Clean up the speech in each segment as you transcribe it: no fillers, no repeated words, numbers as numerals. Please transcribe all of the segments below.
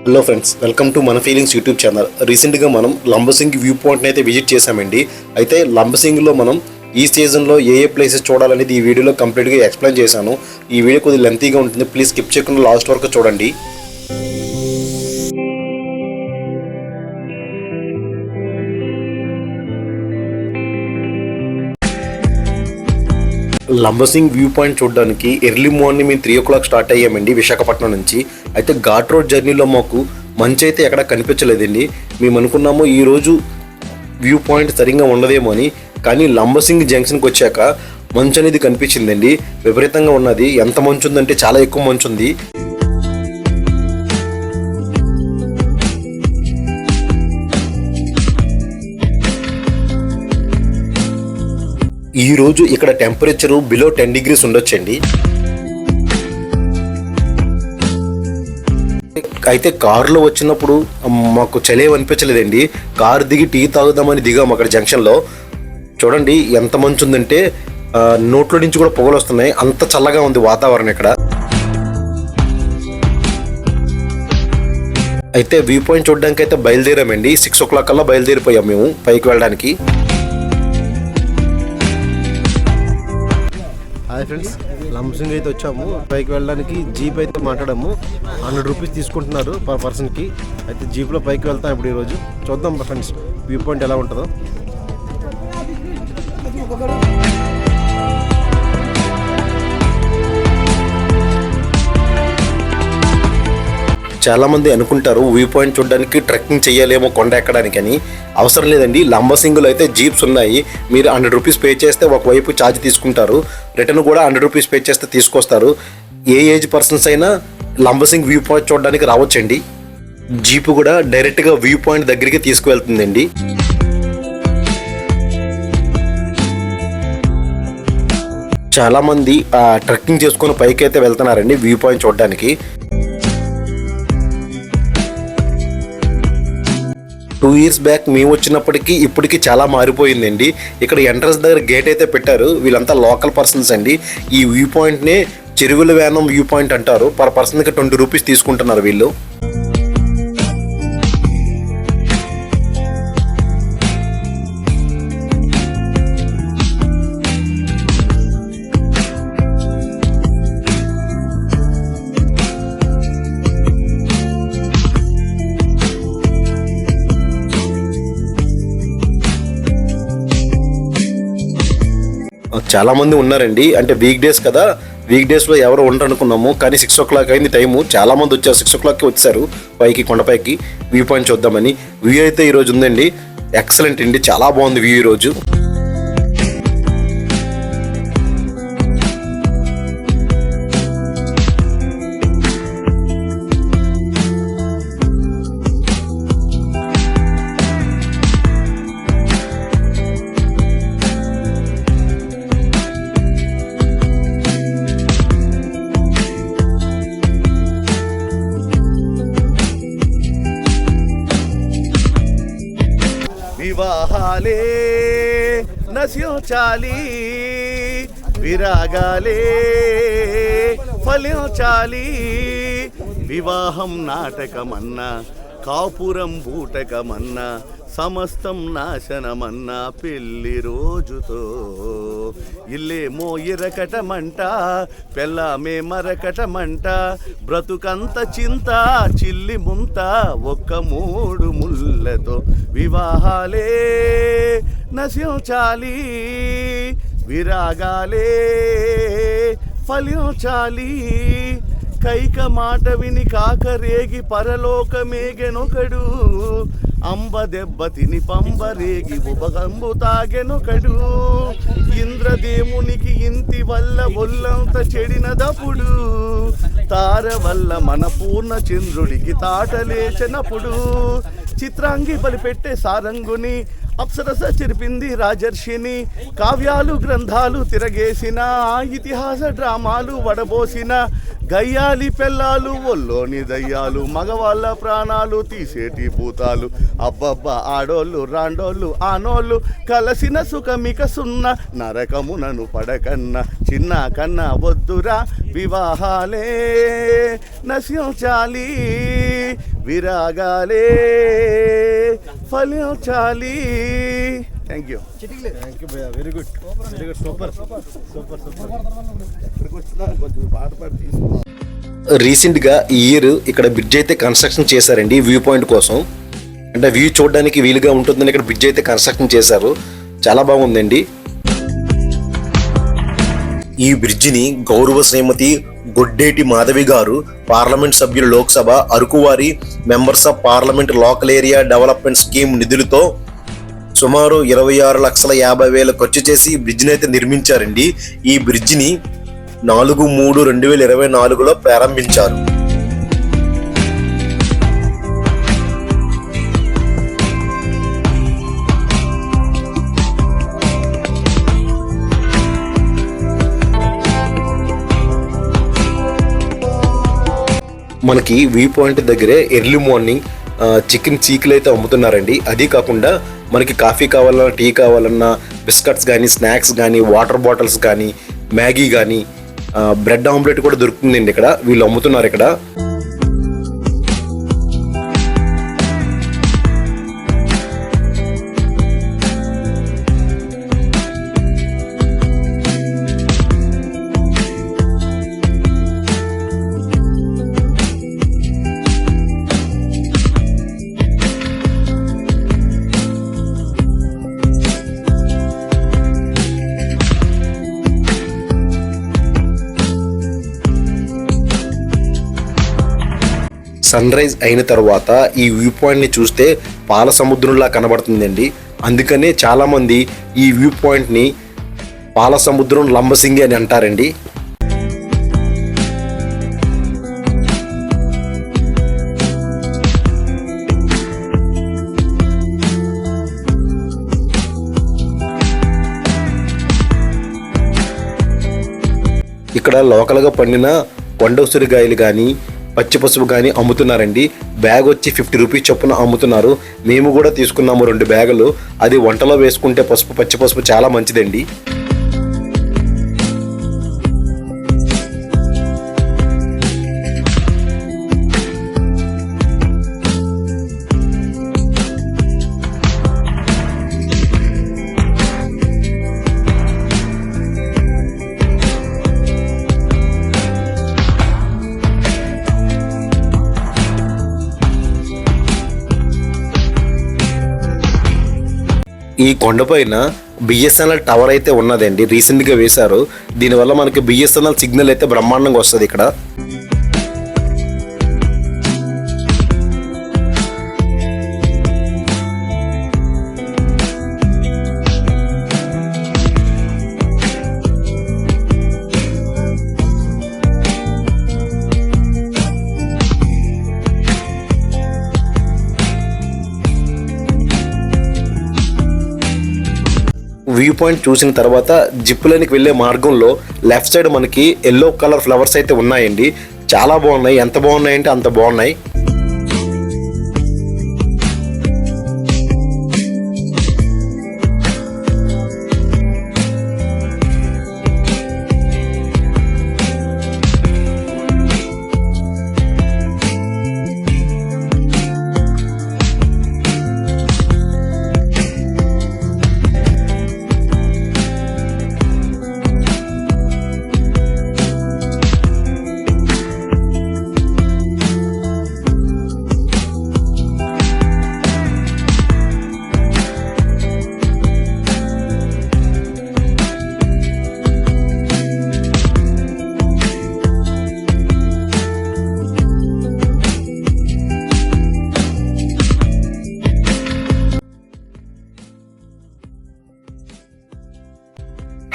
Hello friends, welcome to మన feelings YouTube channel. రీసెంట్గా మనం లంబసింగ్ వ్యూ పాయింట్ని అయితే విజిట్ చేశామండి. అయితే లంబసింగ్లో మనం ఈ సీజన్లో ఏ ప్లేసెస్ చూడాలనేది ఈ వీడియోలో కంప్లీట్గా ఎక్స్ప్లెయిన్ చేశాను. ఈ వీడియో కొద్దిగా లెంతీగా ఉంటుంది, ప్లీజ్ స్కిప్ చేయకుండా లాస్ట్ వరకు చూడండి. లంబసింగ్ వ్యూ పాయింట్ చూడడానికి ఎర్లీ మార్నింగ్ మేము 3 o'clock స్టార్ట్ అయ్యామండి విశాఖపట్నం నుంచి. అయితే ఘాట్ రోడ్ జర్నీలో మాకు మంచి అయితే ఎక్కడ కనిపించలేదండి. మేము అనుకున్నాము ఈరోజు వ్యూ పాయింట్ సరిగ్గా ఉండదేమో అని, కానీ లంబసింగ్ జంక్షన్కి వచ్చాక మంచు అనేది కనిపించిందండి. విపరీతంగా ఉన్నది. ఎంత మంచు ఉందంటే చాలా ఎక్కువ మంచు ఉంది. ఈరోజు ఇక్కడ టెంపరేచరు బిలో 10 degrees ఉండొచ్చండి. అయితే కారులో వచ్చినప్పుడు మాకు చలేం అనిపించలేదండి. కారు దిగి టీ తాగుదామని దిగాము అక్కడ జంక్షన్లో. చూడండి ఎంత మంచు ఉందంటే నోట్లో నుంచి కూడా పొగలు వస్తున్నాయి. అంత చల్లగా ఉంది వాతావరణం ఇక్కడ. అయితే వ్యూ పాయింట్ చూడడానికి అయితే బయలుదేరామండి. 6 o'clock కల్లా బయలుదేరిపోయాం మేము పైకి వెళ్ళడానికి. హాయ్ ఫ్రెండ్స్, లంబసింగ్ అయితే వచ్చాము. పైకి వెళ్ళడానికి జీప్ అయితే మాట్లాడాము. 100 rupees తీసుకుంటున్నారు పర్ పర్సన్కి. అయితే జీప్లో పైకి వెళ్తాం ఇప్పుడు. ఈరోజు చూద్దాం ఫ్రెండ్స్ వ్యూ పాయింట్ ఎలా ఉంటుందో. చాలామంది అనుకుంటారు వ్యూ పాయింట్ చూడడానికి ట్రెక్కింగ్ చేయాలేమో కొండ ఎక్కడానికి అని. అవసరం లేదండి. లంబసింగ్లో అయితే జీప్స్ ఉన్నాయి. మీరు 100 rupees పే చేస్తే ఒకవైపు ఛార్జ్ తీసుకుంటారు, రిటర్న్ కూడా 100 rupees పే చేస్తే తీసుకొస్తారు. ఏ ఏజ్ పర్సన్స్ అయినా లంబసింగ్ వ్యూ పాయింట్ చూడడానికి రావచ్చండి. జీప్ కూడా డైరెక్ట్గా వ్యూ పాయింట్ దగ్గరికి తీసుకువెళ్తుందండి. చాలామంది ట్రెక్కింగ్ చేసుకొని పైకి అయితే వెళ్తున్నారండి వ్యూ పాయింట్ చూడడానికి. 2 years బ్యాక్ మేము వచ్చినప్పటికీ ఇప్పటికీ చాలా మారిపోయిందండి. ఇక్కడ ఎంట్రన్స్ దగ్గర గేట్ అయితే పెట్టారు. వీళ్ళంతా లోకల్ పర్సన్స్ అండి. ఈ వ్యూ పాయింట్నే చెరువుల వేనం వ్యూ పాయింట్ అంటారు. పర్ పర్సన్కి 20 rupees తీసుకుంటున్నారు వీళ్ళు. చాలా మంది ఉన్నారండి. అంటే వీక్ డేస్ కదా, వీక్ డేస్లో ఎవరు ఉండరు అనుకున్నాము. కానీ 6 o'clock అయింది టైము. చాలా మంది వచ్చారు. 6 o'clockకి వచ్చారు పైకి, కొండపైకి వ్యూ పాయింట్ చూద్దామని. వ్యూ అయితే ఈరోజు ఉందండి. ఎక్సలెంట్ అండి, చాలా బాగుంది వ్యూ ఈరోజు. వివాహాలే నశించాలి, విరాగాలే ఫలించాలి. వివాహం నాటకమన్నా, కాపురం బూటకమన్నా, సమస్తం నాశనమన్నా పెళ్లి రోజుతో. ఇల్లేమో ఇరకటమంట, పెళ్ళామే మరకటమంట. బ్రతుకంత చింత చిల్లి ముంత, ఒక్క 3 ముళ్ళతో. వివాహాలే నశించాలి, విరాగాలే ఫలించాలి. కైక మాట విని కాకరేగి పరలోకమేగెనొకడు. అంబ దెబ్బ తిని పంబరేగి ఉబగంబు తాగెనొకడు. ఇంద్రదేవునికి ఇంటి వల్ల ఒళ్ళంత చెడినదప్పుడు, తార వల్ల మన పూర్ణ చంద్రుడికి తాటలేచినప్పుడు. చిత్రాంగి బలిపెట్టే సారంగుని, అప్సరస చెరిపింది రాజర్షిని. కావ్యాలు గ్రంథాలు తిరగేసిన, ఇతిహాస డ్రామాలు వడబోసిన. గయ్యాలి పెళ్ళాలు, ఒల్లోని దయ్యాలు, మగవాళ్ళ ప్రాణాలు తీసేటి భూతాలు. అబ్బబ్బ ఆడోళ్ళు రాండోళ్ళు ఆనోళ్ళు, కలసిన సుఖమిక సున్న. నరకమునను పడకన్న చిన్న కన్న వద్దురా. వివాహాలే నశించాలి, విరాగాలే ఫలించాలి. Thank you. Very good super super super. పాట పాడి తీసుకున్నాం. రీసెంట్గా ఈ ఇయర్ ఇక్కడ బ్రిడ్జ్ అయితే కన్స్ట్రక్షన్ చేశారండి వ్యూ పాయింట్ కోసం. అంటే వ్యూ చూడడానికి వీలుగా ఉంటుందని ఇక్కడ బ్రిడ్జ్ అయితే కన్స్ట్రక్షన్ చేశారు. చాలా బాగుందండి. ఈ బ్రిడ్జిని గౌరవ శ్రీమతి గొడ్డేటి మాధవి గారు, పార్లమెంట్ సభ్యులు, లోక్సభ అరకువారి members of parliament local area development scheme నిధులతో సుమారు 26,50,000 ఖర్చు చేసి ఈ బ్రిడ్జిని అయితే నిర్మించారండి. ఈ బ్రిడ్జిని 4/3/2024లో ప్రారంభించారు. మనకి వ్యూ పాయింట్ దగ్గరే ఎర్లీ మార్నింగ్ చికెన్ చీకులు అయితే అమ్ముతున్నారండి. అది కాకుండా మనకి కాఫీ కావాలన్నా, టీ కావాలన్నా, బిస్కెట్స్ కానీ, స్నాక్స్ కానీ, వాటర్ బాటిల్స్ కానీ, మ్యాగీ కానీ, బ్రెడ్ ఆమ్లెట్ కూడా దొరుకుతుందండి ఇక్కడ. వీళ్ళు అమ్ముతున్నారు ఇక్కడ. సన్ రైజ్ అయిన తర్వాత ఈ వ్యూ పాయింట్ని చూస్తే పాల సముద్రంలా కనబడుతుందండి. అందుకనే చాలామంది ఈ వ్యూ పాయింట్ని పాల సముద్రం లంబసింగి అని అంటారండి. ఇక్కడ లోకల్గా పండిన కొండ ఉసిరికాయలు కానీ, పచ్చి పసుపు కానీ అమ్ముతున్నారండి. బ్యాగ్ వచ్చి 50 రూపీస్ చొప్పున అమ్ముతున్నారు. మేము కూడా తీసుకున్నాము 2 బ్యాగులు. అది వంటలో వేసుకుంటే పసుపు, పచ్చి పసుపు చాలా మంచిదండి. ఈ కొండపైన బిఎస్ఎన్ఎల్ టవర్ అయితే ఉన్నదండి. రీసెంట్గా వేశారు. దీనివల్ల మనకి బిఎస్ఎన్ఎల్ సిగ్నల్ అయితే బ్రహ్మాండంగా వస్తుంది ఇక్కడ. వ్యూ పాయింట్ చూసిన తర్వాత జిప్ లైన్కి వెళ్ళే మార్గంలో లెఫ్ట్ సైడ్ మనకి ఎల్లో కలర్ ఫ్లవర్స్ అయితే ఉన్నాయండి. చాలా బాగున్నాయి. ఎంత బాగున్నాయంటే అంత బాగున్నాయి.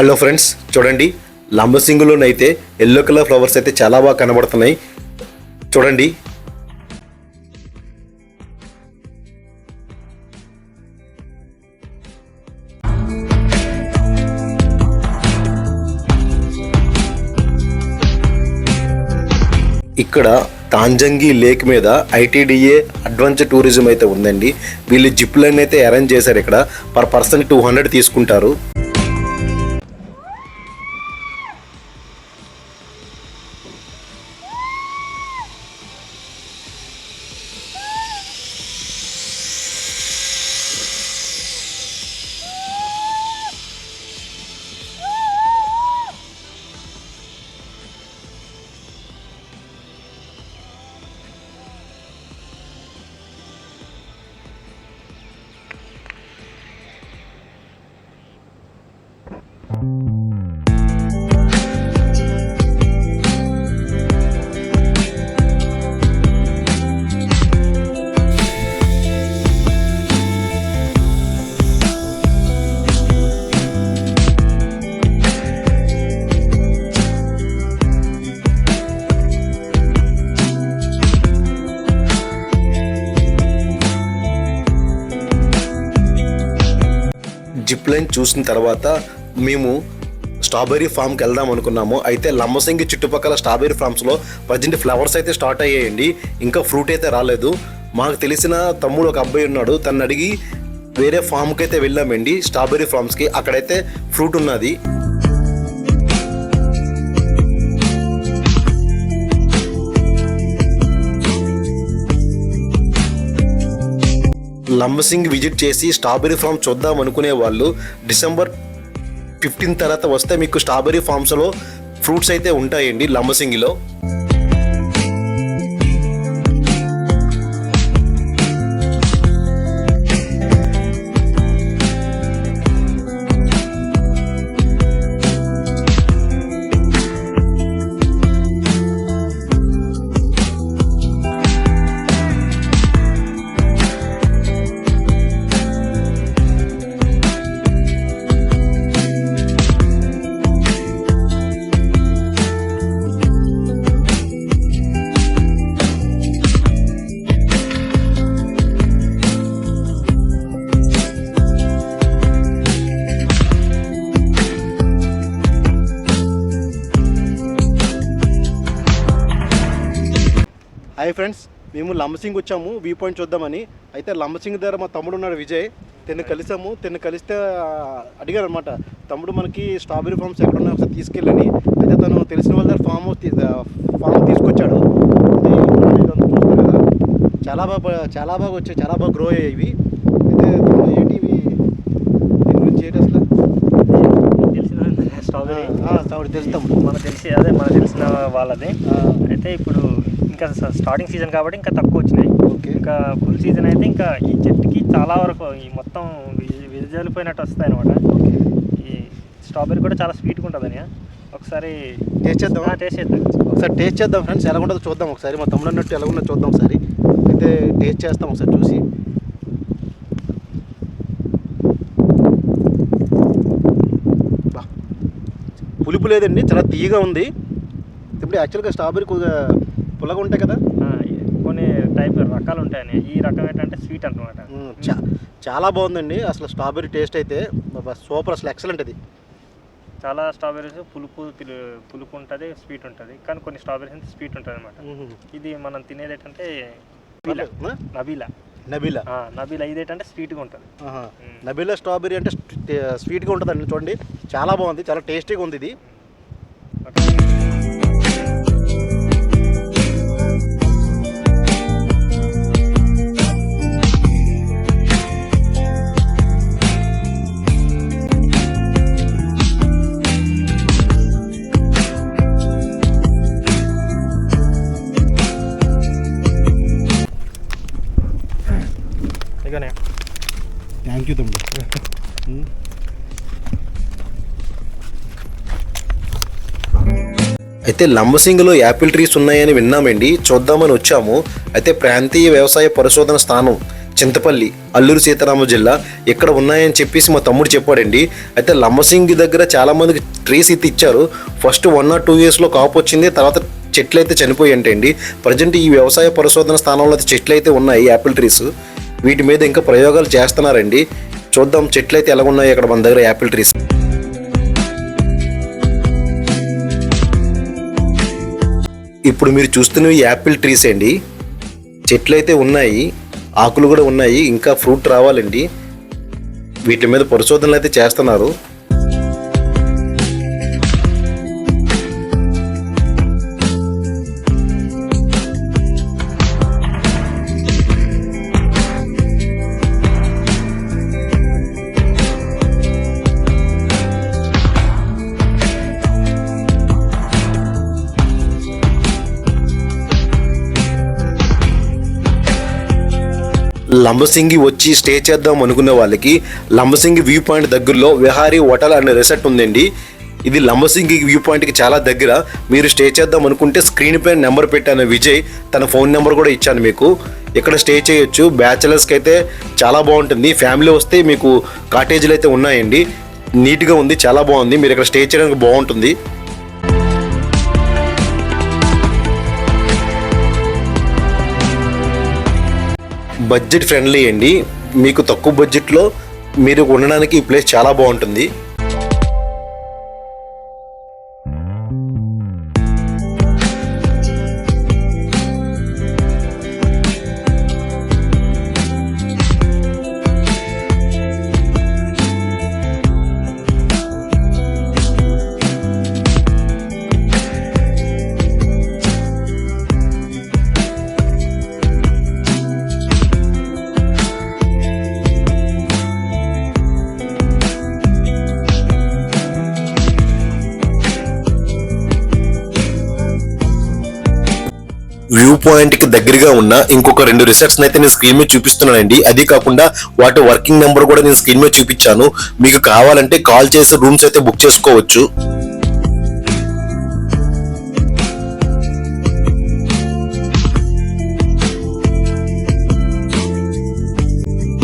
హలో ఫ్రెండ్స్, చూడండి లంబసింగిలోనైతే ఎల్లో కలర్ ఫ్లవర్స్ అయితే చాలా బాగా కనబడుతున్నాయి. చూడండి. ఇక్కడ తాంజంగి లేక్ మీద ఐటీడీఏ అడ్వెంచర్ టూరిజం అయితే ఉందండి. వీళ్ళు జిప్ లైన్ అయితే అరేంజ్ చేశారు. ఇక్కడ పర్ పర్సన్ 200 తీసుకుంటారు. జిప్ లైన్ చూసిన తర్వాత మేము స్ట్రాబెర్రీ ఫామ్కి వెళ్దాం అనుకున్నాము. అయితే లంబసింగి చుట్టుపక్కల స్ట్రాబెర్రీ ఫామ్స్లో ప్రజెంట్ ఫ్లవర్స్ అయితే స్టార్ట్ అయ్యాయండి, ఇంకా ఫ్రూట్ అయితే రాలేదు. మాకు తెలిసిన తమ్ముడు ఒక అబ్బాయి ఉన్నాడు, తను అడిగి వేరే ఫామ్కి అయితే వెళ్ళామండి, స్ట్రాబెర్రీ ఫామ్స్కి. అక్కడైతే ఫ్రూట్ ఉన్నది. లంబసింగి విజిట్ చేసి స్ట్రాబెర్రీ ఫామ్ చూద్దాం అనుకునే వాళ్ళు డిసెంబర్ 15 తర్వాత వస్తే మీకు స్ట్రాబెర్రీ ఫామ్స్లో ఫ్రూట్స్ అయితే ఉంటాయండి లంబసింగిలో. హాయ్ ఫ్రెండ్స్, మేము లంబసింగ్ వచ్చాము వ్యూ పాయింట్ చూద్దామని. అయితే లంబసింగ్ దగ్గర మా తమ్ముడు ఉన్నాడు విజయ్, తిన్ను కలిస్తే అడిగారు అనమాట, తమ్ముడు మనకి స్ట్రాబెర్రీ ఫామ్స్ ఎక్కడ ఉన్నాయి ఒకసారి తీసుకెళ్ళని. అయితే తను తెలిసిన వాళ్ళ దగ్గర ఫామ్ తీసుకొచ్చాడు. ఇదంతా చూస్తారు కదా, చాలా బాగా వచ్చాయి, చాలా బాగా గ్రో అయ్యాయి ఇవి. అయితే ఏంటి ఇవి, దీని గురించి ఏంటి అసలు స్ట్రాబెర్రీ తెలుస్తాం మనకు తెలిసిన వాళ్ళది. అయితే ఇప్పుడు ఇంకా స్టార్టింగ్ సీజన్ కాబట్టి ఇంకా తక్కువ వచ్చినాయి. ఇంకా ఫుల్ సీజన్ అయితే ఇంకా ఈ చెట్టుకి చాలా వరకు ఈ మొత్తం విజలిపోయినట్టు వస్తాయి అనమాట. ఈ స్ట్రాబెర్రీ కూడా చాలా స్వీట్గా ఉంటుందని ఒకసారి టేస్ట్ చేద్దాం. ఒకసారి టేస్ట్ చేద్దాం ఫ్రెండ్స్, ఎలా ఉంటుందో చూద్దాం ఒకసారి. మా తమ్ముడు అన్నట్టు ఎలా ఉందో చూద్దాం ఒకసారి. అయితే టేస్ట్ చేస్తాం ఒకసారి చూసి. పులుపు లేదండి, చాలా తీయగా ఉంది. ఇప్పుడు యాక్చువల్గా స్ట్రాబెర్రీ కొద్దిగా పుల్లగా ఉంటాయి కదా, కొన్ని టైప్ రకాలు ఉంటాయని. ఈ రకం ఏంటంటే స్వీట్ అనమాట. చాలా బాగుందండి అసలు స్ట్రాబెర్రీ టేస్ట్ అయితే సూపర్, అసలు ఎక్సలెంట్. అది చాలా స్ట్రాబెర్రీస్ పులుపు ఉంటుంది, స్వీట్ ఉంటుంది. కానీ కొన్ని స్ట్రాబెర్రీస్ స్వీట్ ఉంటుంది అనమాట. ఇది మనం తినేది ఏంటంటే నబీలా ఇది ఏంటంటే స్వీట్గా ఉంటుంది. నబీలా స్ట్రాబెర్రీ అంటే స్వీట్గా ఉంటుందండి. చూడండి చాలా బాగుంది, చాలా టేస్టీగా ఉంది ఇది. థ్యాంక్ యూ తమ్ముడు. అయితే లంబసింగిలో యాపిల్ ట్రీస్ ఉన్నాయని విన్నామండి, చూద్దామని వచ్చాము. అయితే ప్రాంతీయ వ్యవసాయ పరిశోధన స్థానం చింతపల్లి, అల్లూరు సీతారామ జిల్లా ఇక్కడ ఉన్నాయని చెప్పేసి మా తమ్ముడు చెప్పాడండి. అయితే లంబసింగి దగ్గర చాలామందికి ట్రీస్ అయితే ఇచ్చారు. ఫస్ట్ 1 or 2 yearsలో కాపు వచ్చింది, తర్వాత చెట్లు అయితే చనిపోయి అంటండి. ప్రజెంట్ ఈ వ్యవసాయ పరిశోధన స్థానంలో అయితే చెట్లు అయితే ఉన్నాయి, యాపిల్ ట్రీస్. వీటి మీద ఇంకా ప్రయోగాలు చేస్తున్నారండి. చూద్దాం చెట్లు అయితే ఎలా ఉన్నాయి అక్కడ మన దగ్గర యాపిల్ ట్రీస్. ఇప్పుడు మీరు చూస్తున్నవి యాపిల్ ట్రీస్ అండి. చెట్లు అయితే ఉన్నాయి, ఆకులు కూడా ఉన్నాయి, ఇంకా ఫ్రూట్ రావాలండి. వీటి మీద పరిశోధనలు అయితే చేస్తున్నారు. లంబసింగి వచ్చి స్టే చేద్దాం అనుకునే వాళ్ళకి లంబసింగి వ్యూ పాయింట్ దగ్గరలో విహారీ హోటల్ అండ్ రిసార్ట్ ఉందండి. ఇది లంబసింగి వ్యూ పాయింట్కి చాలా దగ్గర. మీరు స్టే చేద్దాం అనుకుంటే స్క్రీన్ పైన నెంబర్ పెట్టాను విజయ్, తన ఫోన్ నెంబర్ కూడా ఇచ్చాను మీకు. ఇక్కడ స్టే చేయొచ్చు. బ్యాచిలర్స్కి అయితే చాలా బాగుంటుంది. ఫ్యామిలీ వస్తే మీకు కాటేజీలు అయితే ఉన్నాయండి, నీట్గా ఉంది, చాలా బాగుంది. మీరు ఇక్కడ స్టే చేయడానికి బాగుంటుంది. బడ్జెట్ ఫ్రెండ్లీ అండి, మీకు తక్కువ బడ్జెట్లో మీరు ఉండడానికి ఈ ప్లేస్ చాలా బాగుంటుంది. వ్యూ పాయింట్ కి దగ్గరగా ఉన్న ఇంకొక 2 రిసార్ట్స్ అయితే నేను స్క్రీన్ మీద చూపిస్తున్నానండి. అది కాకుండా వాటి వర్కింగ్ నెంబర్ కూడా నేను స్క్రీన్ మీద చూపించాను. మీకు కావాలంటే కాల్ చేసి రూమ్స్ అయితే బుక్ చేసుకోవచ్చు.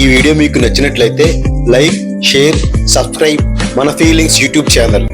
ఈ వీడియో మీకు నచ్చినట్లయితే లైక్, షేర్, సబ్స్క్రైబ్ మన ఫీలింగ్స్ యూట్యూబ్ ఛానల్.